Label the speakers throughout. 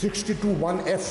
Speaker 1: 62(1)F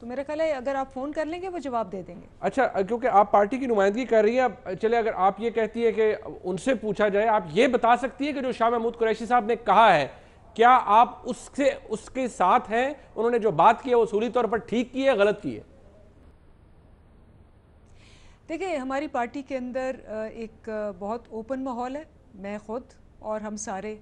Speaker 2: تو میرا خیال ہے اگر آپ فون کر لیں گے وہ جواب دے دیں گے.
Speaker 3: اچھا کیونکہ آپ پارٹی کی نمائندگی کر رہی ہیں, اب چلے اگر آپ یہ کہتی ہے کہ ان سے پوچھا جائے, آپ یہ بتا سکتی ہیں کہ جو شاہ محمود قریشی صاحب نے کہا ہے کیا آپ اس کے ساتھ ہیں؟ انہوں نے جو بات کی ہے وہ اصولی طور پر ٹھیک کی ہے غلط کی ہے؟
Speaker 2: دیکھیں ہماری پارٹی کے اندر ایک بہت اوپن ماحول ہے. میں خود اور ہم سارے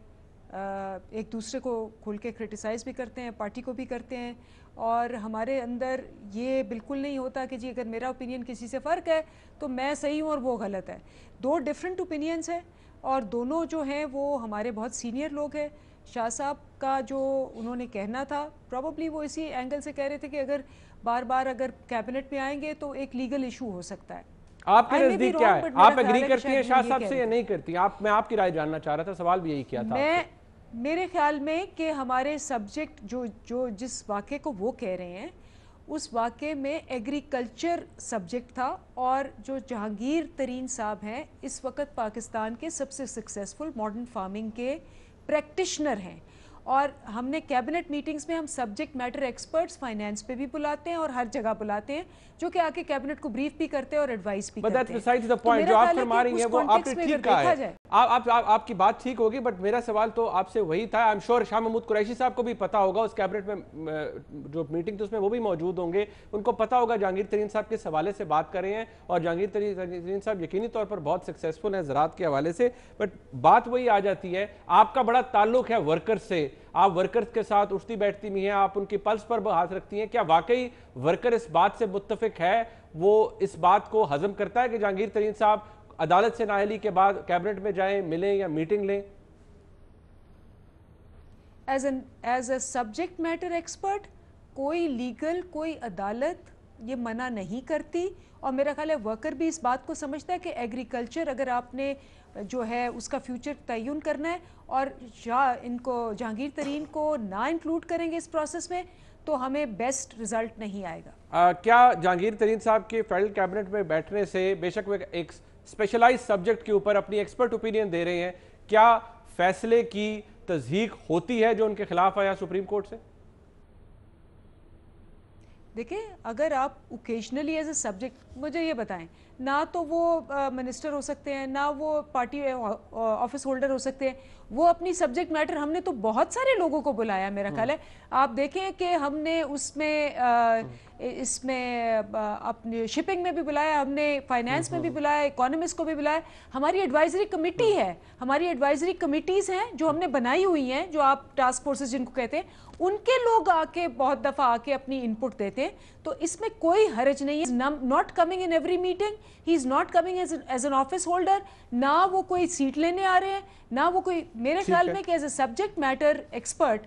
Speaker 2: ایک دوسرے کو کھل کے کرٹیسائز بھی کرتے ہیں, پارٹی کو بھی کرتے ہیں, اور ہمارے اندر یہ بالکل نہیں ہوتا کہ جی اگر میرا اوپینین کسی سے فرق ہے تو میں صحیح ہوں اور وہ غلط ہے. دو ڈیفرنٹ اوپینینز ہیں اور دونوں جو ہیں وہ ہمارے بہت سینئر لوگ ہیں. شاہ صاحب کا جو انہوں نے کہنا تھا پروبیبلی وہ اسی اینگل سے کہہ رہے تھے کہ اگر بار بار اگر کیبنٹ میں آئیں گے تو ایک لیگل ایشو ہو سکتا ہے.
Speaker 3: آپ کے نزدیک کیا ہے؟ آپ ایگری کرتی ہیں شاہ صاحب سے یا نہیں کرتی؟ میں آپ کی رائے جاننا چاہ رہا تھا, سوال بھی یہی کیا تھا.
Speaker 2: میرے خیال میں کہ ہمارے سبجیکٹ جو جس واقعے کو وہ کہہ رہے ہیں اس واقعے میں ایگریکلچر سبجیکٹ تھا, اور جو جہانگیر ترین صاحب ہیں اس وقت پاکستان کے سب سے سکسیسفل ماڈرن فارمنگ کے پریکٹیشنر ہیں, اور ہم نے کیبنٹ میٹنگز میں ہم سبجیکٹ میٹر ایکسپرٹس فائنینس پہ بھی بلاتے ہیں اور ہر جگہ بلاتے ہیں جو کہ آ کے کیبنٹ کو بریف بھی کرتے ہیں اور ایڈوائز بھی کرتے ہیں.
Speaker 3: جو آپ فرما رہی ہیں وہ آپ نے ٹھیک کہا ہے, آپ کی بات ٹھیک ہوگی, بٹ میرا سوال تو آپ سے وہی تھا. I'm sure شاہ محمود قریشی صاحب کو بھی پتا ہوگا, اس کیبنٹ میں جو میٹنگ تھی اس میں وہ بھی موجود ہوں گے, ان کو پتا ہوگا جہانگیر ترین صاحب کس حوالے سے بات کر رہے ہیں, اور جہانگیر ترین صاحب یقینی طور پر بہت سکسیسفل ہیں زراعت کے حوالے سے. بٹ بات وہی آ جاتی ہے, آپ کا بڑا تعلق ہے ورکر سے, آپ ورکرز کے ساتھ اٹھتی بیٹھتی بھی ہیں, آپ ان کی پلس پر ہاتھ رکھتی ہیں. کیا واقعی ورکر اس بات سے متفق ہے, وہ اس بات کو ہضم کرتا ہے کہ جہانگیر ترین صاحب عدالت سے نااہلی کے بعد کیبنٹ میں جائیں, ملیں یا میٹنگ لیں؟
Speaker 2: As a subject matter expert کوئی لیگل کوئی عدالت یہ منع نہیں کرتی, اور میرا خیال ہے ورکر بھی اس بات کو سمجھتا ہے کہ ایگریکلچر اگر آپ نے جو ہے اس کا فیوچر تعین کرنا ہے اور جہانگیر ترین کو نہ انکلوڈ کریں گے اس پروسیس میں تو ہمیں بیسٹ رزلٹ نہیں آئے گا.
Speaker 3: کیا جہانگیر ترین صاحب کے فیڈرل کیبنٹ میں بیٹھنے سے, بے شک وہ ایک اسپیشلائز سبجیکٹ کے اوپر اپنی ایکسپرٹ اوپینین دے رہے ہیں, کیا فیصلے کی تصدیق ہوتی ہے جو ان کے خلاف آیا سپریم کورٹ سے؟
Speaker 2: دیکھیں اگر آپ اوکیشنلی ایز اے سبجیکٹ مجھے یہ بتائیں, نہ تو وہ منسٹر ہو سکتے ہیں, نہ وہ پارٹی آفس ہولڈر ہو سکتے ہیں, وہ اپنی سبجیکٹ میٹر, ہم نے تو بہت سارے لوگوں کو بلایا. میرا خیال ہے آپ دیکھیں کہ ہم نے اس میں اپنے شپنگ میں بھی بلایا, ہم نے فائنینس میں بھی بلایا, اکانومسٹ کو بھی بلایا. ہماری ایڈوائزری کمیٹی ہے, ہماری ایڈوائزری کمیٹیز ہیں جو ہم نے بنائی ہوئی ہیں, جو آپ ٹاسک فورسز جن کو کہتے ہیں, ان کے لوگ آ کے بہت دفعہ آ کے اپنی انپٹ دیتے ہیں. تو اس میں کوئی حرج نہیں ہے. Not coming in every meeting, he is not coming as an office holder, نہ وہ کوئی سیٹ لینے آ رہے ہیں, نہ وہ کوئی. میرے خیال میں کہ as a subject matter expert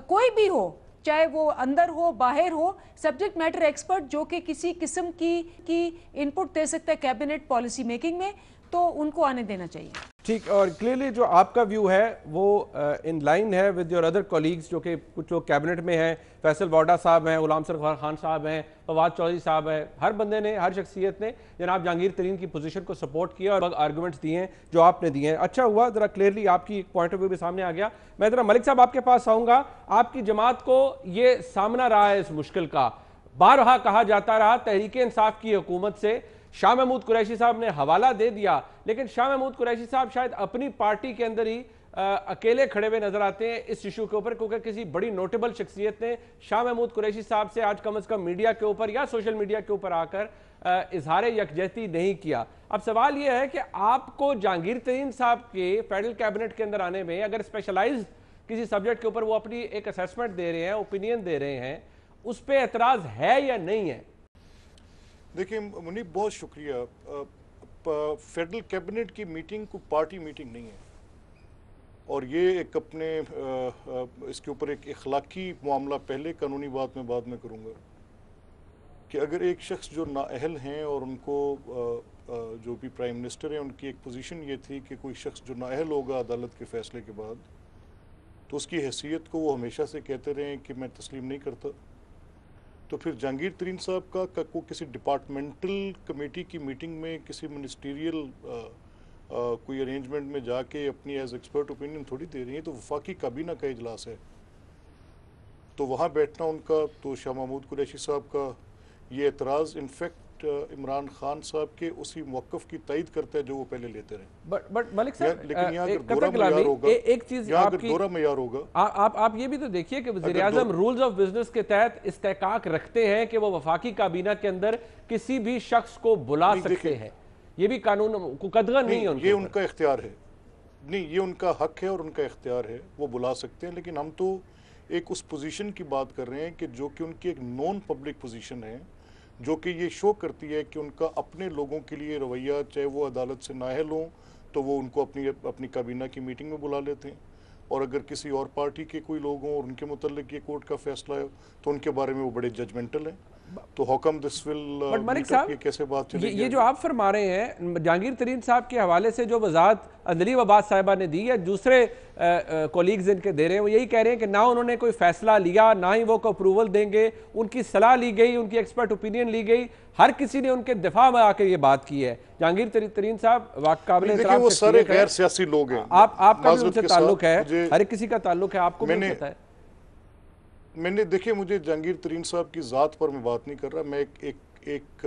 Speaker 2: کوئی بھی ہو, چاہے وہ اندر ہو باہر ہو, سبجیکٹ میٹر ایکسپرٹ جو کہ کسی قسم کی انپٹ دے سکتا ہے کیبنٹ پالیسی میکنگ میں, تو ان کو آنے دینا چاہیے.
Speaker 3: ٹھیک, اور کلیئرلی جو آپ کا ویو ہے وہ ان لائن ہے ود یور ادر کولیگز جو کہ کچھ لوگ کیبنٹ میں ہیں. فیصل واڈا صاحب ہیں, غلام سرور خان صاحب ہیں, فواد چودھری صاحب ہیں. ہر بندے نے, ہر شخصیت نے جناب جہانگیر ترین کی پوزیشن کو سپورٹ کیا اور آرگومنٹس دیے ہیں جو آپ نے دیے ہیں. اچھا ہوا ذرا کلیئرلی آپ کی پوائنٹ آف ویو بھی سامنے آ گیا. میں ذرا ملک صاحب آپ کے پاس آؤں گا. آپ کی جماعت کو یہ سامنا رہا ہے اس مشکل کا, بارہا کہا جاتا رہا تحریک انصاف کی حکومت سے شاہ محمود قریشی صاحب نے حوالہ دے دیا, لیکن شاہ محمود قریشی صاحب شاید اپنی پارٹی کے اندر ہی اکیلے کھڑے ہوئے نظر آتے ہیں اس ایشو کے اوپر, کیونکہ کسی بڑی نوٹیبل شخصیت نے شاہ محمود قریشی صاحب سے آج کم از کم میڈیا کے اوپر یا سوشل میڈیا کے اوپر آ کر اظہار یکجہتی نہیں کیا. اب سوال یہ ہے کہ آپ کو جہانگیر ترین صاحب کے فیڈرل کیبنٹ کے اندر آنے میں اگر اسپیشلائز کسی سبجیکٹ کے اوپر وہ اپنی ایک اسیسمنٹ دے رہے ہیں, اوپینین دے رہے ہیں, اس پہ اعتراض ہے یا نہیں ہے؟
Speaker 4: دیکھیں منیب بہت شکریہ. فیڈرل کیبنٹ کی میٹنگ کو پارٹی میٹنگ نہیں ہے, اور یہ ایک اپنے اس کے اوپر ایک اخلاقی معاملہ پہلے, قانونی بات میں بعد میں کروں گا, کہ اگر ایک شخص جو نااہل ہیں اور ان کو جو بھی پرائم منسٹر ہیں ان کی ایک پوزیشن یہ تھی کہ کوئی شخص جو نااہل ہوگا عدالت کے فیصلے کے بعد تو اس کی حیثیت کو وہ ہمیشہ سے کہتے رہے ہیں کہ میں تسلیم نہیں کرتا, تو پھر جہانگیر ترین صاحب کا کو کسی ڈپارٹمنٹل کمیٹی کی میٹنگ میں کسی منسٹریل کوئی ارینجمنٹ میں جا کے اپنی ایز ایکسپرٹ اوپینین تھوڑی دے رہی ہیں. تو وفاقی کابینہ کا اجلاس ہے, تو وہاں بیٹھنا ان کا، تو شاہ محمود قریشی صاحب کا یہ اعتراض انفیکٹ عمران خان صاحب کے اسی موقف کی تائید کرتا ہے جو وہ پہلے لیتے رہے.
Speaker 3: بٹ ملک صاحب
Speaker 4: لیکن یہاں اگر دورہ معیار ہوگا،
Speaker 3: ایک چیز
Speaker 4: یہاں اگر دورہ معیار ہوگا،
Speaker 3: آپ یہ بھی تو دیکھیے کہ وزیر اعظم رولز آف بزنس کے تحت استحقاق رکھتے ہیں کہ وہ وفاقی کابینہ کے اندر کسی بھی شخص کو بلا سکتے ہیں. یہ بھی قانون کو قدغن نہیں ہے،
Speaker 4: یہ ان کا اختیار ہے. نہیں، یہ ان کا حق ہے اور ان کا اختیار ہے، وہ بلا سکتے ہیں. لیکن ہم تو ایک اس پوزیشن کی بات کر رہے ہیں کہ جو کہ ان کی ایک نون پبلک پوزیشن ہے، جو کہ یہ شو کرتی ہے کہ ان کا اپنے لوگوں کے لیے رویہ، چاہے وہ عدالت سے نااہل ہوں تو وہ ان کو اپنی کابینہ کی میٹنگ میں بلا لیتے ہیں، اور اگر کسی اور پارٹی کے کوئی لوگ ہوں اور ان کے متعلق یہ کورٹ کا فیصلہ ہے تو ان کے بارے میں وہ بڑے ججمنٹل ہیں. تو حکم دس ول
Speaker 3: ملک صاحب،
Speaker 4: یہ کیسے بات چلے گی؟
Speaker 3: یہ جو آپ فرما رہے ہیں جہانگیر ترین صاحب کے حوالے سے جو وضاحت عدلیہ عباس صاحبہ نے دی ہے، دوسرے کولیگز ان کے دے رہے ہیں، وہ یہی کہہ رہے ہیں کہ نہ انہوں نے کوئی فیصلہ لیا، نہ ہی وہ کو اپروول دیں گے. ان کی صلاح لی گئی، ان کی ایکسپرٹ اوپینین لی گئی، ہر کسی نے ان کے دفاع میں آ کے یہ بات کی ہے. جہانگیر ترین صاحب قابل احترام
Speaker 4: وہ سارے غیر سیاسی لوگ ہیں.
Speaker 3: آپ کا بھی ان سے تعلق ہے، ہر کسی کا تعلق ہے، آپ کو بھی پتہ ہے.
Speaker 4: میں نے دیکھیں، مجھے جہانگیر ترین صاحب کی ذات پر میں بات نہیں کر رہا، میں ایک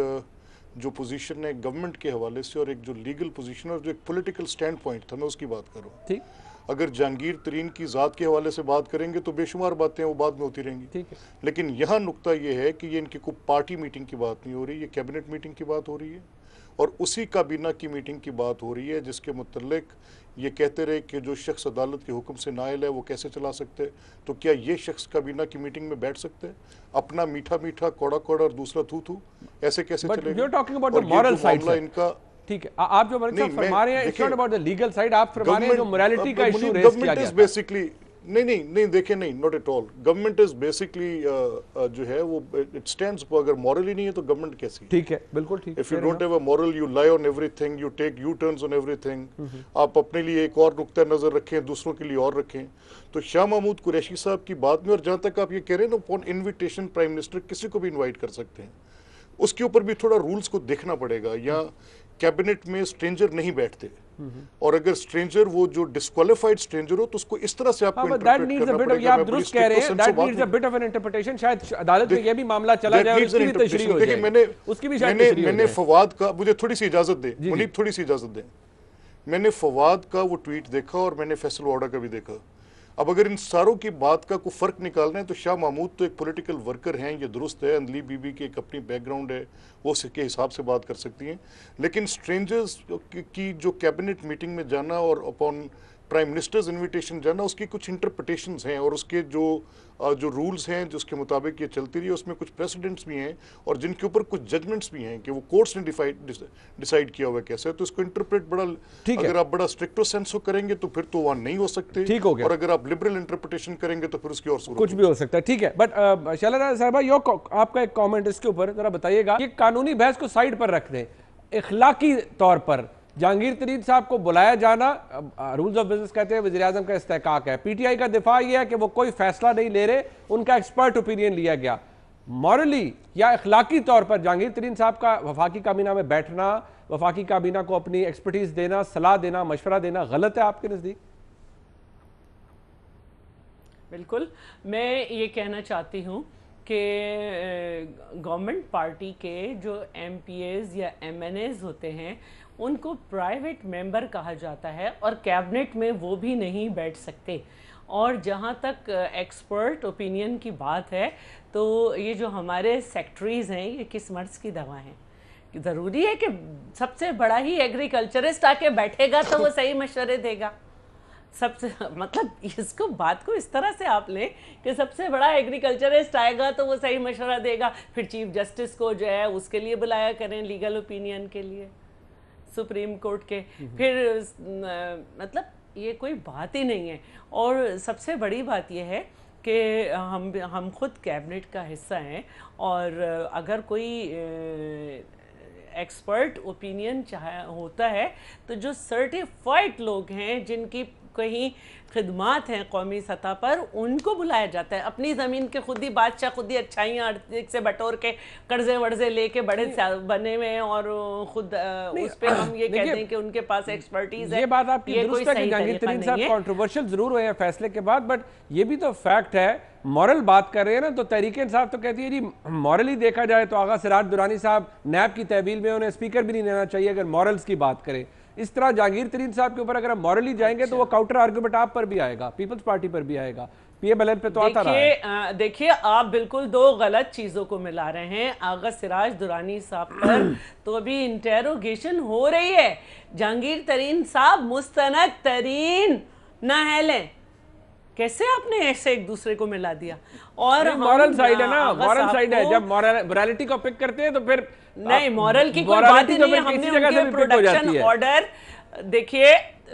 Speaker 4: جو پوزیشن ہے گورنمنٹ کے حوالے سے اور ایک جو لیگل پوزیشن اور جو ایک پولیٹیکل سٹینڈ پوائنٹ تھا، میں اس کی بات کر رہا ہوں.
Speaker 3: ٹھیک.
Speaker 4: اگر جہانگیر ترین کی ذات کے حوالے سے بات کریں گے تو بے شمار باتیں وہ بعد میں ہوتی رہیں گی. لیکن یہاں نقطہ یہ ہے کہ یہ ان کی کوئی پارٹی میٹنگ کی بات نہیں ہو رہی، یہ کیبنٹ میٹنگ کی بات ہو رہی ہے، اور اسی کابینہ کی میٹنگ کی بات ہو رہی ہے جس کے متعلق یہ کہتے رہے کہ جو شخص عدالت کے حکم سے نائل ہے وہ کیسے چلا سکتے. تو کیا یہ شخص کابینہ کی میٹنگ میں بیٹھ سکتے ہیں؟ اپنا میٹھا میٹھا کوڑا کوڑا اور دوسرا تھو تھو ایسے کیسے چلے گا؟ ان کا
Speaker 3: ٹھیک ہے، آپ جو فرما رہے ہیں it's not about the legal side، آپ فرما رہے ہیں جو morality کا ایشو ریز کیا گیا
Speaker 4: تھا. نہیں دیکھیں، نہیں، not at all. Government is basically جو ہے وہ it stands for، اگر مورلی نہیں ہے تو گورنمنٹ کیسی؟
Speaker 3: ٹھیک ہے، بالکل ٹھیک.
Speaker 4: If you don't have a moral, you lie on everything, you take U-turns on everything. آپ اپنے لیے ایک اور نقطہ نظر رکھیں، دوسروں کے لیے اور رکھیں. تو شاہ محمود قریشی صاحب کی بات میں، اور جہاں تک آپ یہ کہہ رہے ہیں نا اپون انویٹیشن پرائم منسٹر کسی کو بھی انوائٹ کر سکتے ہیں، اس کے اوپر بھی تھوڑا رولز کو دیکھنا پڑے گا. یا کیبنٹ میں سٹرینجر نہیں بیٹھتے، اور اگر سٹرینجر وہ جو ڈسکوالیفائڈ سٹرینجر ہو تو اس کو اس طرح سے آپ کو انٹرپریٹ کرنا پڑے گا.
Speaker 3: آپ درست کہہ رہے ہیں، that needs a bit of an interpretation. شاید عدالت میں یہ بھی معاملہ چلا جائے اور اس کی بھی تشریح ہو جائے، اس کی بھی شاید تشریح ہو جائے.
Speaker 4: میں نے فواد کا، مجھے تھوڑی سی اجازت دیں منیب، تھوڑی سی اجازت دیں. میں نے فواد کا وہ ٹویٹ دیکھا اور میں نے فیصل واڈا کا بھی دیکھا. اب اگر ان ساروں کی بات کا کوئی فرق نکالنا ہے تو شاہ محمود تو ایک پولیٹیکل ورکر ہیں، یہ درست ہے، اندلی بی بی کی ایک اپنی بیک گراؤنڈ ہے، وہ اس کے حساب سے بات کر سکتی ہیں. لیکن سٹرینجرز کی جو کیبنٹ میٹنگ میں جانا اور اپون پرائم منسٹرز انویٹیشن جانا، اس کی کچھ انٹرپریٹیشنز ہیں، اور اس کے جو رولز ہیں جس کے مطابق یہ چلتی رہی ہے، اس میں کچھ پریسیڈنٹس بھی ہیں اور جن کے اوپر کچھ ججمنٹس بھی ہیں کہ وہ کورٹس نے ڈیسائیڈ کیا ہوا کیسے. تو اس کو انٹرپریٹ بڑا، اگر آپ بڑا اسٹرکٹو سینسو کریں گے تو پھر تو وہاں نہیں ہو سکتے، اور اگر آپ لبرل انٹرپریٹیشن کریں گے تو پھر اس کی اور صورت
Speaker 3: کچھ بھی ہو سکتا ہے. ٹھیک ہے، بٹ شیلا صاحبہ، آپ کا ایک کامنٹ اس کے اوپر ذرا بتائیے گا. یہ قانونی بحث کو سائڈ پر رکھ دیں، اخلاقی طور پر جہانگیر ترین صاحب کو بلایا جانا، رولز آف بزنس کہتے ہیں وزیر اعظم کا استحقاق ہے. پی ٹی آئی کا دفاع یہ ہے کہ وہ کوئی فیصلہ نہیں لے رہے، ان کا ایکسپرٹ اوپینین لیا گیا. مورلی یا اخلاقی طور پر جہانگیر ترین صاحب کا وفاقی کابینہ میں بیٹھنا، وفاقی کابینہ کو اپنی ایکسپرٹیز دینا، صلاح دینا، مشورہ دینا غلط ہے آپ کے نزدیک؟
Speaker 5: بالکل. میں یہ کہنا چاہتی ہوں کہ گورنمنٹ پارٹی کے جو ایم پی ایز یا ایم این ایز ہوتے ہیں ان کو پرائیویٹ ممبر کہا جاتا ہے، اور کیبنٹ میں وہ بھی نہیں بیٹھ سکتے. اور جہاں تک ایکسپرٹ اوپینین کی بات ہے تو یہ جو ہمارے سیکٹریز ہیں یہ کس مرض کی دوا ہیں؟ ضروری ہے کہ سب سے بڑا ہی ایگریکلچرسٹ آ کے بیٹھے گا تو وہ صحیح مشورے دے گا؟ سب سے مطلب اس کو بات کو اس طرح سے آپ لیں کہ سب سے بڑا ایگریکلچرسٹ آئے گا تو وہ صحیح مشورہ دے گا. پھر چیف جسٹس کو جو ہے اس کے لیے بلایا کریں لیگل اوپینین کے لیے سپریم کورٹ کے. پھر مطلب یہ کوئی بات ہی نہیں ہے. اور سب سے بڑی بات یہ ہے کہ ہم خود کیبنٹ کا حصہ ہیں، اور اگر کوئی ایکسپرٹ اوپینین ہوتا ہے تو جو سرٹیفائڈ لوگ ہیں جن کی کہیں خدمات ہیں قومی سطح پر ان کو بلایا جاتا ہے. اپنی زمین کے خود ہی بادشاہ خود ہی اچھائیاں ایک سے بٹور کے قرضے ورضے لے کے بڑے بنے ہوئے ہیں اور خود اس پہ ہم یہ کہتے ہیں کہ ان کے پاس ایکسپرٹیز ہے.
Speaker 3: یہ بات آپ کی درست ہے کہ جہانگیر ترین صاحب کنٹروورشل ضرور ہوئے ہیں فیصلے کے بعد, بٹ یہ بھی تو فیکٹ ہے. مورل بات کر رہے ہیں نا, تو تحریک انصاف تو کہتی ہے جی مورلی دیکھا جائے تو آغا سراج درانی صاحب نیب کی تحویل میں انہیں اسپیکر بھی نہیں لینا چاہیے اگر مورلز کی بات کریں. اس طرح جہانگیر ترین صاحب کے اوپر اگر ہم مورلی جائیں گے تو وہ کاؤنٹر آرگومنٹ آپ پر بھی آئے گا, پیپلز پارٹی پر بھی آئے گا, پی ایم ایل این پہ تو آتا رہا ہے.
Speaker 5: دیکھیے آپ بالکل دو غلط چیزوں کو ملا رہے ہیں. آغا سراج درانی صاحب پر تو ابھی انٹیروگیشن ہو رہی ہے. جہانگیر ترین صاحب مستند ترین نااہل ہیں. کیسے آپ نے ایسے ایک دوسرے کو ملا دیا؟ اور
Speaker 3: مورل سائیڈ ہے نا, مورل سائیڈ ہے. جب مورالٹی کو پک کرتے ہیں تو پھر
Speaker 5: نہیں, مورل کی کوئی بات ہی نہیں. ہم نے ان کے پروڈکشن آرڈر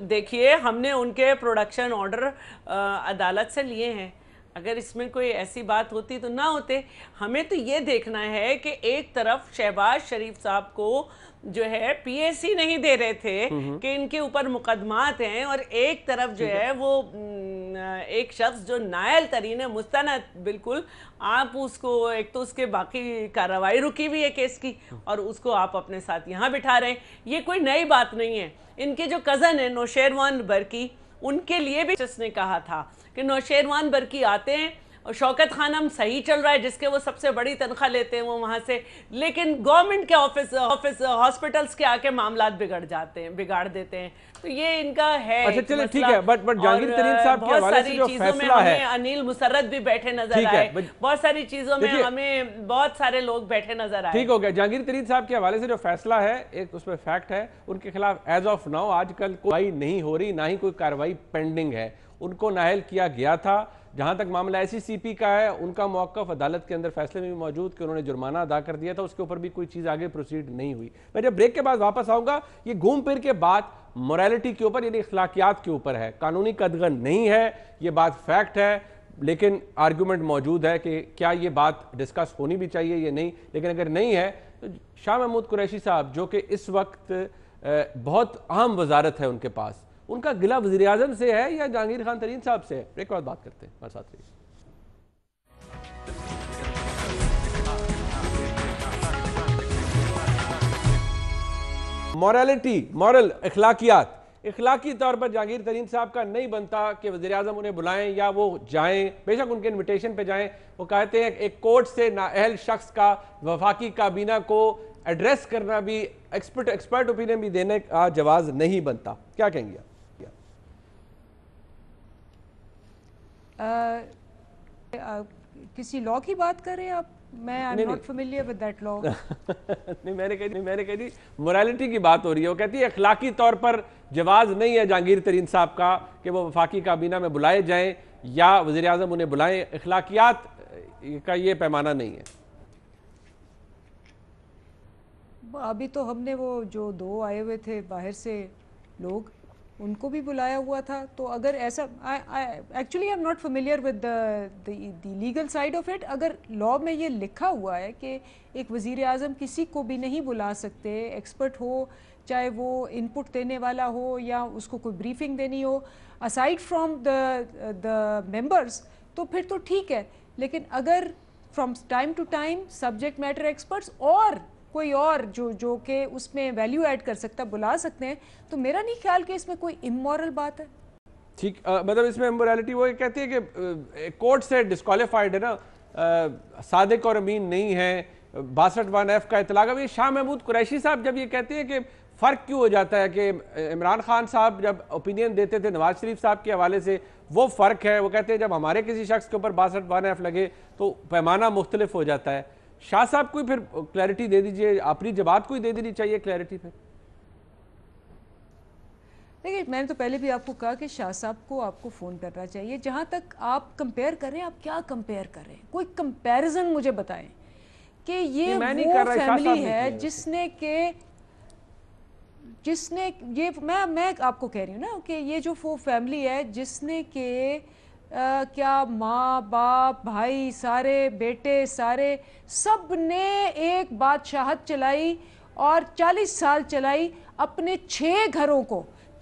Speaker 5: دیکھیے ہم نے ان کے پروڈکشن آرڈر عدالت سے لیے ہیں. اگر اس میں کوئی ایسی بات ہوتی تو نہ ہوتے. ہمیں تو یہ دیکھنا ہے کہ ایک طرف شہباز شریف صاحب کو جو ہے پی ایس سی نہیں دے رہے تھے کہ ان کے اوپر مقدمات ہیں, اور ایک طرف جو ہے وہ ایک شخص جو نائل ترین ہے مستند بالکل, آپ اس کو ایک تو اس کے باقی کارروائی رکی ہوئی ہے کیس کی اور اس کو آپ اپنے ساتھ یہاں بٹھا رہے ہیں. یہ کوئی نئی بات نہیں ہے. ان کے جو کزن ہیں نوشیروان برقی, ان کے لیے بھی جس نے کہا تھا کہ نوشیروان برقی آتے ہیں اور شوکت خانم صحیح چل رہا ہے جس کے وہ سب سے بڑی تنخواہ لیتے ہیں وہ وہاں سے, لیکن گورنمنٹ کے آفس ہاسپٹلز کے آ کے معاملات بگاڑ دیتے ہیں. تو یہ ان کا ہے.
Speaker 3: اچھا چلے ٹھیک ہے, بٹ جہانگیر ترین صاحب کے حوالے سے جو فیصلہ ہے,
Speaker 5: انیل مسرت بھی بیٹھے نظر آئے, بہت ساری چیزوں میں ہمیں بہت سارے لوگ بیٹھے نظر آئے.
Speaker 3: ٹھیک ہو گیا. جہانگیر ترین صاحب کے حوالے سے جو فیصلہ ہے ایک اس میں فیکٹ ہے, ان کے خلاف ایز آف ناؤ آج کل کوئی نہیں ہو رہی, نہ ہی کوئی کارروائی پینڈنگ ہے. ان کو نااہل کیا گیا تھا. جہاں تک معاملہ ایس سی سی پی کا ہے, ان کا موقف عدالت کے اندر فیصلے میں بھی موجود کہ انہوں نے جرمانہ ادا کر دیا تھا, اس کے اوپر بھی کوئی چیز آگے پروسیڈ نہیں ہوئی. میں جب بریک کے بعد واپس آؤں گا, یہ گھوم پھر کے بات موریلٹی کے اوپر یعنی اخلاقیات کے اوپر ہے. قانونی قدغن نہیں ہے, یہ بات فیکٹ ہے, لیکن آرگومنٹ موجود ہے کہ کیا یہ بات ڈسکس ہونی بھی چاہیے یا نہیں. لیکن اگر نہیں ہے تو شاہ محمود قریشی صاحب جو کہ اس وقت بہت اہم وزارت ہے ان کے پاس, ان کا گلہ وزیر اعظم سے ہے یا جہانگیر خان ترین صاحب سے ہے؟ ایک بات بات کرتے ہیں ہمارے ساتھ رہیے. مورل اخلاقیات, اخلاقی طور پر جہانگیر ترین صاحب کا نہیں بنتا کہ وزیر اعظم انہیں بلائیں یا وہ جائیں. بے شک ان کے انویٹیشن پہ جائیں. وہ کہتے ہیں ایک کورٹ سے نااہل شخص کا وفاقی کابینہ کو ایڈریس کرنا بھی, ایکسپرٹ اوپینین بھی دینے کا جواز نہیں بنتا. کیا کہیں گے
Speaker 2: کسی لاء کی بات کر رہے ہیں آپ؟ میں I'm not familiar with that law.
Speaker 3: نہیں, میں نے کہا جی موریلٹی کی بات ہو رہی ہے. وہ کہتی ہے اخلاقی طور پر جواز نہیں ہے جہانگیر ترین صاحب کا کہ وہ وفاقی کابینہ میں بلائے جائیں یا وزیر اعظم انہیں بلائیں. اخلاقیات کا یہ پیمانہ نہیں ہے.
Speaker 2: ابھی تو ہم نے وہ جو دو آئے ہوئے تھے باہر سے لوگ, ان کو بھی بلایا ہوا تھا. تو اگر ایسا actually I am not familiar with the legal side of it. اگر لاء میں یہ لکھا ہوا ہے کہ ایک وزیر اعظم کسی کو بھی نہیں بلا سکتے, ایکسپرٹ ہو چاہے وہ ان پٹ دینے والا ہو یا اس کو کوئی بریفنگ دینی ہو, اسائڈ فرام دا ممبرس, تو پھر تو ٹھیک ہے. لیکن اگر from time to time subject matter experts اور کوئی اور جو کہ اس میں ویلیو ایڈ کر سکتا بلا سکتے ہیں, تو میرا نہیں خیال کہ اس میں کوئی امورل بات ہے.
Speaker 3: ٹھیک, مطلب اس میں امورالٹی وہ کہتی ہے کہ کورٹ سے ڈسکوالیفائڈ ہے نا, صادق اور امین نہیں ہے, 62(1)(f) کا اطلاق. اب یہ شاہ محمود قریشی صاحب جب یہ کہتے ہیں کہ فرق کیوں ہو جاتا ہے کہ عمران خان صاحب جب اوپینین دیتے تھے نواز شریف صاحب کے حوالے سے, وہ فرق ہے. وہ کہتے ہیں جب ہمارے کسی شخص کے اوپر 62(1)(f) لگے تو پیمانہ مختلف ہو جاتا ہے. شاہ صاحب کو پھر کلیئرٹی دے دیجئے, اپنی جماعت کو ہی دے دینی چاہیے کلیئرٹی پہ.
Speaker 2: دیکھیے میں نے تو پہلے بھی آپ کو کہا کہ شاہ صاحب کو آپ کو فون کرنا چاہیے. جہاں تک آپ کمپیئر کر رہے ہیں, آپ کیا کمپیئر کر رہے ہیں؟ کوئی کمپیریزن مجھے بتائیں کہ یہ وہ فیملی ہے جس نے یہ میں آپ کو کہہ رہی ہوں نا کہ یہ جو وہ فیملی ہے جس نے کہ کیا ماں باپ بھائی سارے بیٹے سارے سب نے ایک بادشاہت چلائی اور 40 سال چلائی, اپنے 6 گھروں کو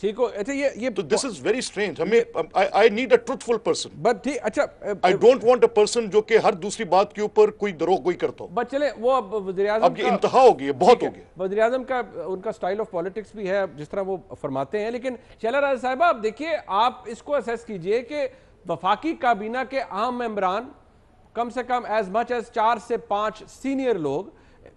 Speaker 3: ٹھیک ہو اچھا یہ
Speaker 4: تو دس از ویری اسٹرینج. ہمیں I need a truthful person.
Speaker 3: But ٹھیک اچھا
Speaker 4: I don't want a person جو کہ ہر دوسری بات کے اوپر کوئی دروغ گوئی کرتا ہو.
Speaker 3: بٹ چلے وہ وزیر اعظم
Speaker 4: اب یہ انتہا ہو گئی ہے, بہت ہو گیا.
Speaker 3: وزیر اعظم کا ان کا سٹائل آف پالیٹکس بھی ہے جس طرح وہ فرماتے ہیں, لیکن شیلا راجہ صاحبہ آپ دیکھیے, آپ اس کو اسیس کیجئے کہ وفاقی کابینہ کے اہم ممبران کم سے کم ایز مچ ایز 4 سے 5 سینئر لوگ,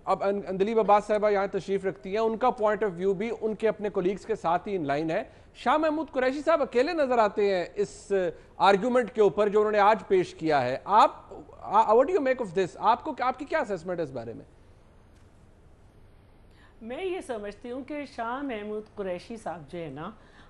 Speaker 3: اب اندلیب عباس صاحبہ یہاں تشریف رکھتی ہیں, ان کا پوائنٹ آف ویو بھی ان کے اپنے کولیگز کے ساتھ ہی ان لائن ہے. شاہ محمود قریشی صاحب اکیلے نظر آتے ہیں اس آرگیومنٹ کے اوپر جو انہوں نے آج پیش کیا ہے. آپ what do you make of this? آپ کی کیا اسیسمنٹ ہے اس بارے میں؟
Speaker 5: میں یہ سمجھتی ہوں کہ شاہ محمود قریشی صاحب جو ہے نا,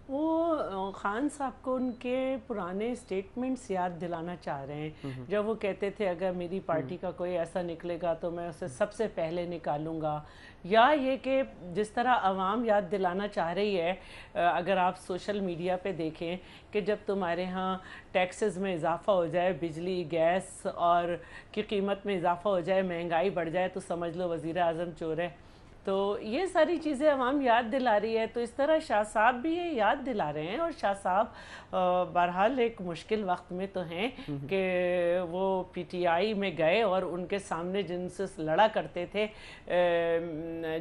Speaker 5: وہ خان صاحب کو ان کے پرانے سٹیٹمنٹس یاد دلانا چاہ رہے ہیں, جب وہ کہتے تھے اگر میری پارٹی کا کوئی ایسا نکلے گا تو میں اسے سب سے پہلے نکالوں گا, یا یہ کہ جس طرح عوام یاد دلانا چاہ رہی ہے, اگر آپ سوشل میڈیا پہ دیکھیں کہ جب تمہارے ہاں ٹیکسز میں اضافہ ہو جائے, بجلی گیس اور کی قیمت میں اضافہ ہو جائے, مہنگائی بڑھ جائے, تو سمجھ لو وزیر اعظم چور ہے. تو یہ ساری چیزیں عوام یاد دلا رہی ہے, تو اس طرح شاہ صاحب بھی یہ یاد دلا رہے ہیں. اور شاہ صاحب بہرحال ایک مشکل وقت میں تو ہیں کہ وہ پی ٹی آئی میں گئے اور ان کے سامنے جن سے لڑا کرتے تھے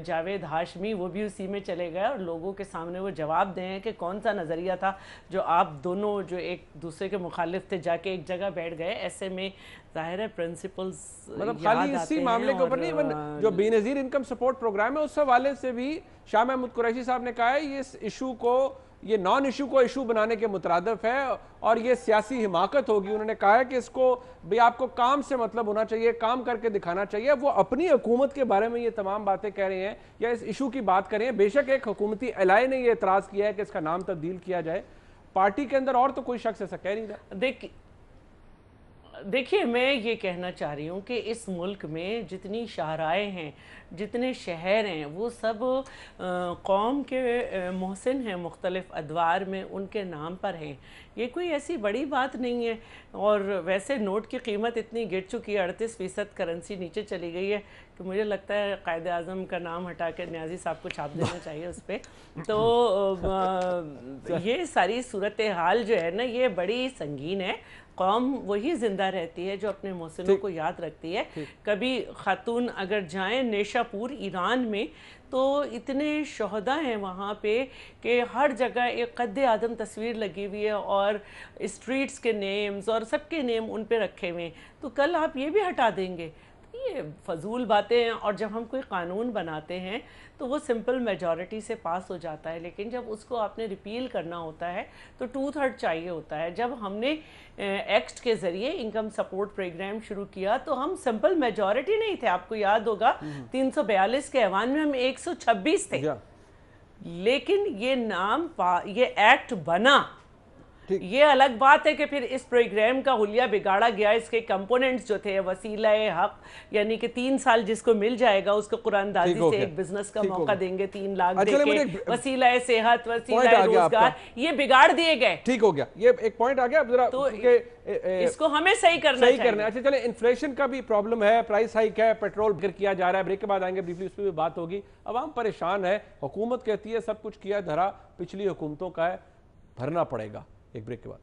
Speaker 5: جاوید ہاشمی, وہ بھی اسی میں چلے گئے اور لوگوں کے سامنے وہ جواب دیں کہ کون سا نظریہ تھا جو آپ دونوں جو ایک دوسرے کے مخالف تھے جا کے ایک جگہ بیٹھ گئے. ایسے میں ظاہر ہے پرنسپلز
Speaker 3: مطلب خالی اسی معاملے کے اوپر نہیں, جو بے نظیر انکم سپورٹ پروگرام ہے اس حوالے سے بھی شاہ محمود قریشی صاحب نے کہا ہے یہ اس ایشو کو, یہ نان ایشو کو ایشو بنانے کے مترادف ہے اور یہ سیاسی حماقت ہوگی. انہوں نے کہا ہے کہ اس کو بھی آپ کو کام سے مطلب ہونا چاہیے, کام کر کے دکھانا چاہیے. وہ اپنی حکومت کے بارے میں یہ تمام باتیں کہہ رہے ہیں یا اس ایشو کی بات کر رہے ہیں. بے شک ایک حکومتی اعلائی نے یہ اعتراض کیا ہے کہ اس کا نام تبدیل کیا جائے, پارٹی کے اندر اور تو کوئی شخص ایسا کہہ نہیں رہا.
Speaker 5: دیکھیے میں یہ کہنا چاہ رہی ہوں کہ اس ملک میں جتنی شاہراہیں ہیں, جتنے شہر ہیں, وہ سب قوم کے محسن ہیں, مختلف ادوار میں ان کے نام پر ہیں. یہ کوئی ایسی بڑی بات نہیں ہے. اور ویسے نوٹ کی قیمت اتنی گر چکی ہے, 38% کرنسی نیچے چلی گئی ہے کہ مجھے لگتا ہے قائد اعظم کا نام ہٹا کے نیازی صاحب کو چھاپ دینا چاہیے اس پہ. تو یہ ساری صورتحال جو ہے نا, یہ بڑی سنگین ہے. قوم وہی زندہ رہتی ہے جو اپنے محسنوں کو یاد رکھتی ہے. کبھی خاتون اگر جائیں نیشا پور ایران میں, تو اتنے شہداء ہیں وہاں پہ کہ ہر جگہ ایک قد آدم تصویر لگی ہوئی ہے اور اسٹریٹس کے نیمز اور سب کے نیم ان پہ رکھے ہوئے ہیں. تو کل آپ یہ بھی ہٹا دیں گے, یہ فضول باتیں ہیں. اور جب ہم کوئی قانون بناتے ہیں تو وہ سمپل میجورٹی سے پاس ہو جاتا ہے, لیکن جب اس کو آپ نے ریپیل کرنا ہوتا ہے تو 2/3 چاہیے ہوتا ہے. جب ہم نے ایکٹ کے ذریعے انکم سپورٹ پروگرام شروع کیا تو ہم سمپل میجورٹی نہیں تھے. آپ کو یاد ہوگا 342 کے ایوان میں ہم 126 تھے, لیکن یہ ایکٹ بنا. یہ الگ بات ہے کہ پھر اس پروگرام کا حلیہ بگاڑا گیا. اس کے کمپوننٹس جو تھے, وسیلہ حق یعنی کہ 3 سال جس کو مل جائے گا اس کو قرآن دازی سے ایک بزنس کا موقع دیں گے, 3 لاکھ دے کے, وسیلہ صحت, وسیلہ روزگار, یہ بگاڑ دیے گئے.
Speaker 3: ٹھیک ہو گیا, یہ ایک پوائنٹ آ گیا. اب ذرا
Speaker 5: تو اس کو ہمیں صحیح کرنا چاہیے.
Speaker 3: اچھا چلیں, انفلیشن کا بھی پرابلم ہے, پرائس ہائیک ہے, پیٹرول ذکر کیا جا رہا ہے. بریک کے بعد آئیں گے بریفلی, اس پہ بھی بات ہوگی. عوام پریشان ہے, حکومت کہتی ہے سب کچھ کیا دھرا پچھلی حکومتوں کا ہے, بھرنا پڑے گا. ایک بریک کے بعد.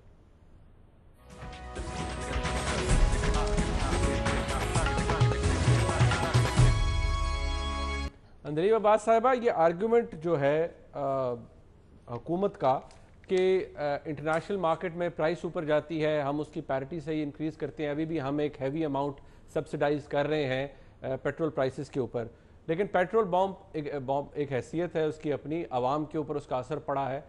Speaker 3: اندلیب عباس صاحبہ, یہ آرگیومنٹ جو ہے حکومت کا کہ انٹرنیشنل مارکیٹ میں پرائس اوپر جاتی ہے, ہم اس کی پیرٹی سے ہی انکریز کرتے ہیں, ابھی بھی ہم ایک ہیوی اماؤنٹ سبسیڈائز کر رہے ہیں پیٹرول پرائسز کے اوپر, لیکن پیٹرول بوم ایک حیثیت ہے اس کی اپنی, عوام کے اوپر اس کا اثر پڑا ہے.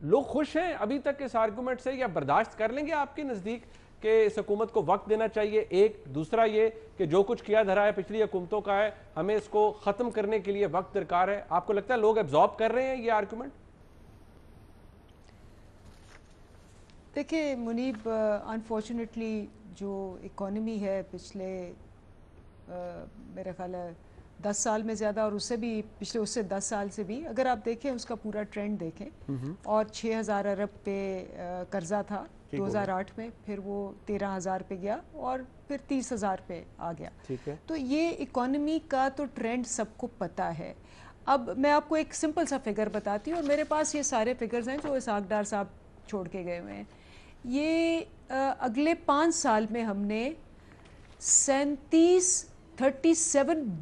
Speaker 3: لوگ خوش ہیں ابھی تک اس آرگومنٹ سے, یا برداشت کر لیں گے آپ کے نزدیک کہ اس حکومت کو وقت دینا چاہیے؟ ایک دوسرا یہ کہ جو کچھ کیا دھرا ہے پچھلی حکومتوں کا ہے, ہمیں اس کو ختم کرنے کے لیے وقت درکار ہے. آپ کو لگتا ہے لوگ ایبزارب کر رہے ہیں یہ آرگومنٹ؟
Speaker 2: دیکھیں منیب, انفارچونیٹلی جو اکانومی ہے پچھلے میرا خیال ہے 10 سال میں زیادہ, اور اس سے بھی پچھلے اس سے 10 سال سے بھی اگر آپ دیکھیں اس کا پورا ٹرینڈ دیکھیں, اور 6,000 ارب پہ قرضہ تھا 2008 میں, پھر وہ 13,000 پہ گیا اور پھر 30,000 پہ آ گیا. تو یہ اکانومی کا تو ٹرینڈ سب کو پتہ ہے. اب میں آپ کو ایک سمپل سا فگر بتاتی ہوں، اور میرے پاس یہ سارے فگرز ہیں جو اسحاق ڈار صاحب چھوڑ کے گئے ہوئے ہیں. یہ اگلے 5 سال میں ہم نے 37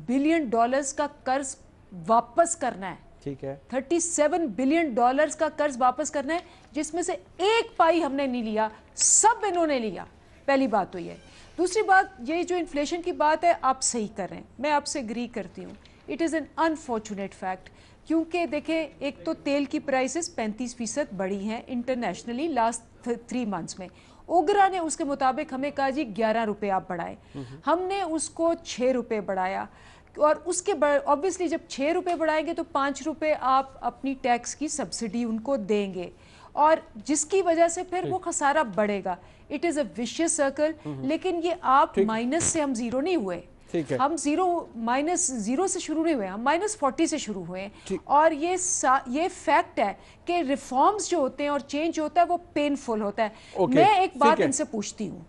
Speaker 2: بلین ڈالرز کا قرض واپس کرنا ہے.
Speaker 3: ٹھیک ہے.
Speaker 2: 37 بلین ڈالرز کا قرض واپس کرنا ہے، جس میں سے ایک پائی ہم نے نہیں لیا، سب انہوں نے لیا. پہلی بات تو یہ ہے. دوسری بات، یہ جو انفلیشن کی بات ہے آپ صحیح کر رہے ہیں، میں آپ سے اگری کرتی ہوں. It is an unfortunate fact, کیونکہ دیکھیں ایک تو تیل کی پرائسز 35% بڑھی ہیں انٹرنیشنلی لاسٹ 3 منتھس میں. اوگرا نے اس کے مطابق ہمیں کہا جی 11 روپے آپ بڑھائیں، ہم نے اس کو 6 روپے بڑھایا، اور اس کے obviously جب 6 روپے بڑھائیں گے تو 5 روپے آپ اپنی ٹیکس کی سبسڈی ان کو دیں گے، اور جس کی وجہ سے پھر وہ خسارہ بڑھے گا. It is a vicious circle. لیکن یہ آپ مائنس سے ہم زیرو نہیں ہوئے، ہم زیرو سے شروع نہیں ہوئے، ہم -40 سے شروع ہوئے ہیں. اور یہ فیکٹ ہے کہ ریفارمز جو ہوتے ہیں اور چینج ہوتا ہے وہ پینفل ہوتا ہے. میں ایک بات ان سے پوچھتی ہوں،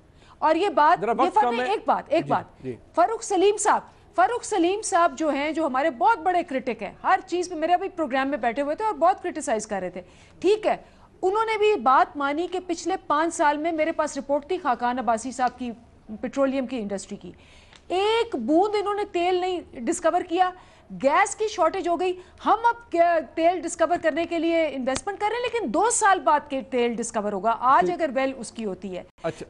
Speaker 2: اور یہ بات ایک بات فاروق سلیم صاحب جو ہیں، جو ہمارے بہت بڑے کرٹک ہیں ہر چیز پہ، میرے ابھی پروگرام میں بیٹھے ہوئے تھے اور بہت کرٹیسائز کر رہے تھے. ٹھیک ہے، انہوں نے بھی بات مانی کہ پچھلے 5 سال میں، میرے پاس رپورٹ تھی خاقان عباسی صاحب کی پیٹرولیم کی انڈسٹری کی، ایک بوند انہوں نے تیل نہیں ڈسکور کیا. گیس کی شارٹیج ہو گئی، ہم اب تیل ڈسکور کرنے کے لیے انویسٹمنٹ کر رہے ہیں، لیکن 2 سال بعد کے تیل ڈسکور ہوگا. آج اگر ویل اس کی ہوتی ہے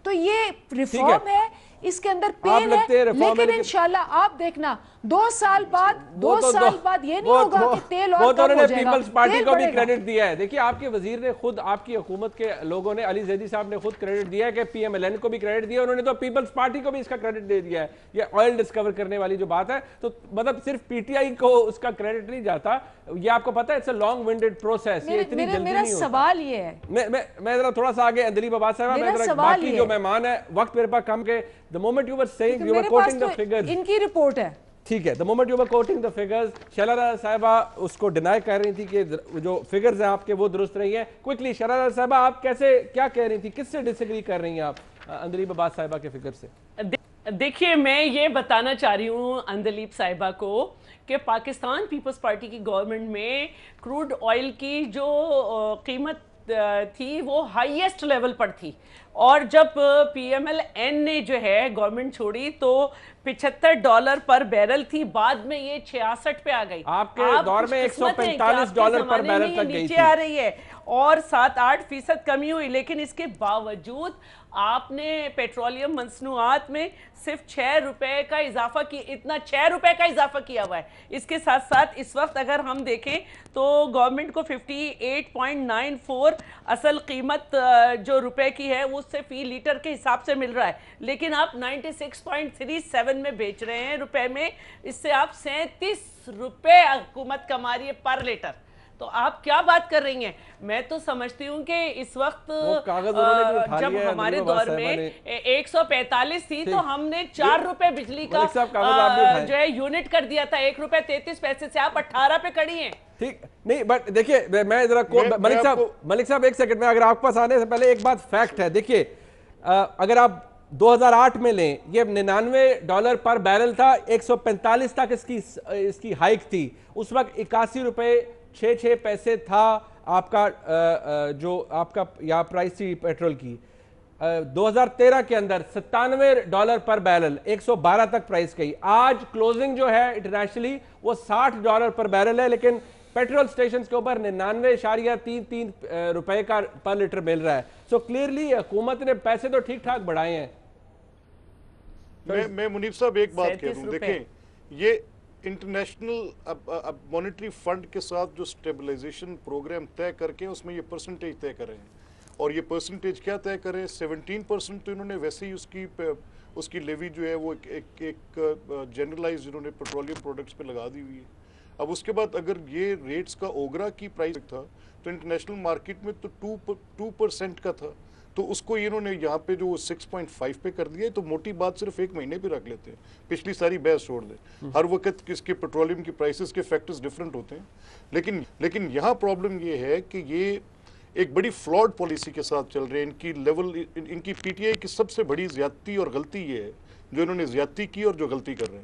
Speaker 2: تو یہ ریفارم ہے، اس کے اندر پین ہے، لیکن انشاءاللہ آپ دیکھنا 2 سال بعد یہ نہیں ہوگا کہ تیل اور کم ہو جائے گا.
Speaker 3: پیپلز پارٹی کو بھی کریڈٹ دیا ہے. دیکھیے آپ کے وزیر نے خود، آپ کی حکومت کے لوگوں نے، علی زیدی صاحب نے خود کریڈٹ دیا ہے کہ پی ایم ایل این کو بھی کریڈٹ دیا، انہوں نے تو پیپلز پارٹی کو بھی اس کا کریڈٹ دے دیا ہے. یہ آئل ڈسکور کرنے والی جو بات ہے، تو مطلب صرف پی ٹی آئی کو اس کا کریڈٹ نہیں جاتا. یہ آپ کو پتا ہے اٹس اے لانگ ونڈڈ پروسیس، یہ اتنی جلدی نہیں ہوتا.
Speaker 2: میرا سوال یہ ہے،
Speaker 3: میں ذرا تھوڑا سا آگے اندلیب عباس صاحبہ، میں ذرا باقی جو مہمان ہے، وقت میرے پاس کم کے the moment you were saying you were quoting the figures،
Speaker 2: ان کی رپورٹ ہے.
Speaker 3: ٹھیک ہے، the moment you were quoting the figures، Shehla صاحبہ اس کو ڈینائی کر رہی تھی کہ جو فگرز ہیں آپ کے وہ درست نہیں ہیں. کوئکلی شہلا صاحبہ آپ کیا کہہ رہی تھی، کس سے ڈس ایگری کر رہی ہیں آپ اندلیب عباس صاحبہ کے فگر سے؟
Speaker 5: دیکھیے میں یہ بتانا چاہ رہی ہوں اندلیب صاحبہ کو کہ پاکستان پیپلز پارٹی کی گورنمنٹ میں کروڈ آئل کی جو قیمت تھی وہ ہائیسٹ لیول پر تھی، اور جب پی ایم ایل این نے جو ہے گورنمنٹ چھوڑی تو $75 پر بیرل تھی، بعد میں یہ 66 پہ آ گئی.
Speaker 3: آپ کے دور میں $145 پر بیرل تک گئی تھی،
Speaker 5: نیچے آ رہی ہے، اور 7-8% کمی ہوئی. لیکن اس کے باوجود آپ نے پیٹرولیم مصنوعات میں صرف 6 روپے کا اضافہ کی، اتنا 6 روپے کا اضافہ کیا ہوا ہے. اس کے ساتھ ساتھ اس وقت اگر ہم دیکھیں تو گورنمنٹ کو 58.94 اصل قیمت جو روپے کی ہے وہ اس سے فی لیٹر کے حساب سے مل رہا ہے، لیکن آپ 96.37 میں بیچ رہے ہیں روپے میں. اس سے آپ 37 روپے حکومت کما رہی ہے پر لیٹر. تو آپ کیا بات کر رہی ہیں؟ میں تو سمجھتی ہوں کہ اس وقت جب ہمارے دور میں 145 تھی تو ہم نے 4 روپے بجلی کا جو ہے یونٹ کر دیا تھا، 1 روپے 33 پیسے سے آپ 18 پہ کڑی ہیں.
Speaker 3: ٹھیک نہیں، بٹ دیکھیے میں ذرا ملک صاحب ایک سیکنڈ میں، اگر آپ پاس آنے سے پہلے ایک بات فیکٹ ہے. دیکھیے اگر آپ 2008 میں لیں، یہ $99 پر بیرل تھا، 145 تک اس کی ہائیک تھی. اس وقت 81 روپے 6 پیسے تھا آپ کا جو آپ کا یا پرائس تھی پیٹرول کی. 2013 کے اندر $97 پر بیرل، 112 تک پرائس گئی. آج کلوزنگ جو ہے انٹرنیشنلی وہ $60 پر بیرل ہے، لیکن پیٹرول سٹیشنز کے اوپر 99.33 روپے کا پر لیٹر مل رہا ہے. سو کلیئرلی حکومت نے پیسے تو ٹھیک ٹھاک بڑھائے ہیں.
Speaker 4: میں منیب صاحب ایک بات کہہ دوں، دیکھیں یہ انٹرنیشنل اب مانیٹری فنڈ کے ساتھ جو سٹیبلائزیشن پروگرام طے کر کے اس میں یہ پرسنٹیج طے کر رہے ہیں، اور یہ پرسنٹیج کیا طے کرے، 17% تو انہوں نے ویسے ہی اس کی لیوی جو ہے وہ ایک جنرلائز انہوں نے پیٹرولیم پروڈکٹس پہ لگا دی ہوئی ہے. اب اس کے بعد اگر یہ ریٹس کا اوگرا کی پرائس تھا تو انٹرنیشنل مارکیٹ میں تو 2% کا تھا، تو اس کو انہوں نے یہاں پہ جو 6.5 پہ کر دیا. تو موٹی بات صرف 1 مہینے پہ رکھ لیتے ہیں، پچھلی ساری بحث چھوڑ دیں. ہر وقت کس کے پیٹرولیم کی پرائسز کے فیکٹرز ڈیفرنٹ ہوتے ہیں، لیکن یہاں پرابلم یہ ہے کہ یہ ایک بڑی فلاڈ پالیسی کے ساتھ چل رہے ہیں. ان کی پی ٹی آئی کی سب سے بڑی زیادتی اور غلطی یہ ہے جو انہوں نے زیادتی کی اور جو غلطی کر رہے ہیں.